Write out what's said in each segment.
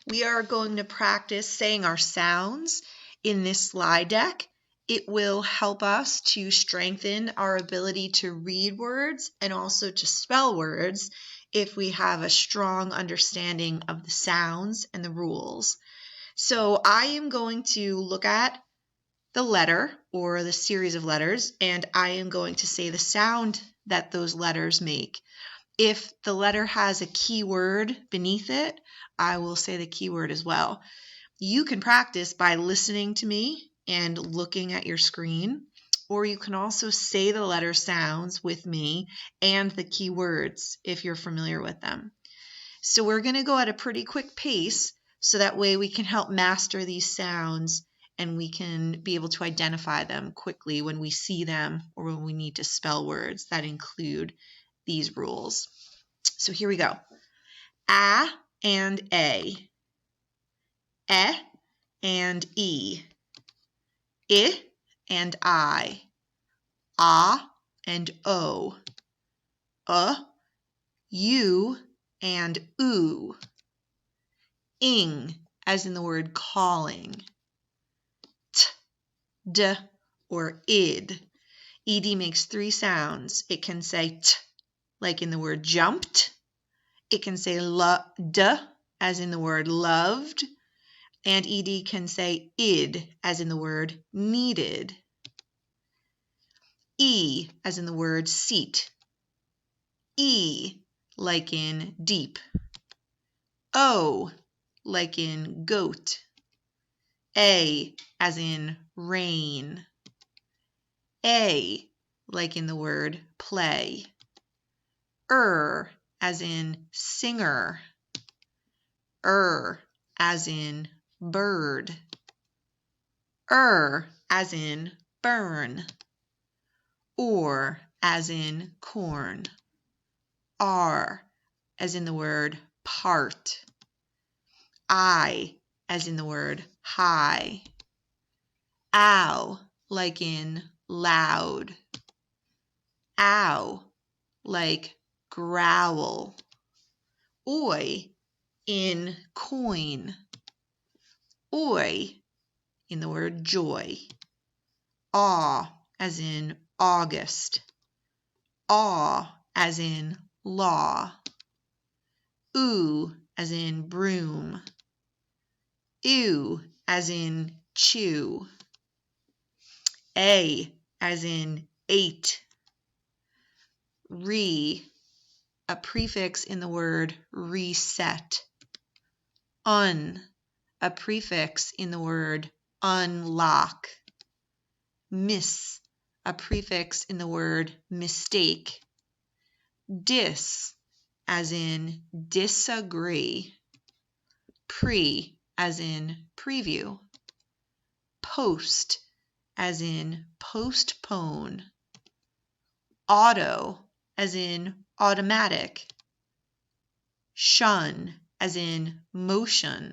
we are going to practice saying our sounds in this slide deck. It will help us to strengthen our ability to read words and also to spell words if we have a strong understanding of the sounds and the rules. So I am going to look at the letter or the series of letters, and I am going to say the sound that those letters make. If the letter has a keyword beneath it, I will say the keyword as well. You can practice by listening to me and looking at your screen, or you can also say the letter sounds with me and the keywords if you're familiar with them. So we're going to go at a pretty quick pace so that way we can help master these sounds and we can be able to identify them quickly when we see them or when we need to spell words that include these rules. So here we go. A and A. E and E. I and I. Ah and O. U and oo. Ing, as in the word calling. T, d, or id. Ed makes three sounds. It can say t, like in the word jumped. It can say d, as in the word loved. And ed can say id, as in the word needed. E, as in the word seat. E, like in deep. O, like in goat. A, as in rain. A, like in the word play. As in singer. As in bird. As in burn. Or, as in corn. R, as in the word part. I, as in the word high. Ow, like in loud. Ow, like growl. Oi, in coin. Oi, in the word joy. Aw, as in August. Aw, as in law. Ooh, as in broom. Ew, as in chew. A, as in ate. Re, a prefix in the word reset. Un, a prefix in the word unlock. Miss, a prefix in the word mistake. Dis, as in disagree. Pre, as in preview. Post, as in postpone. Auto, as in automatic. Shun, as in motion.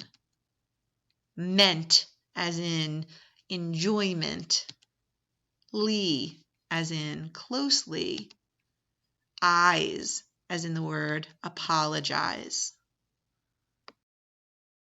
Meant, as in enjoyment. Lee, as in closely. Eyes, as in the word apologize.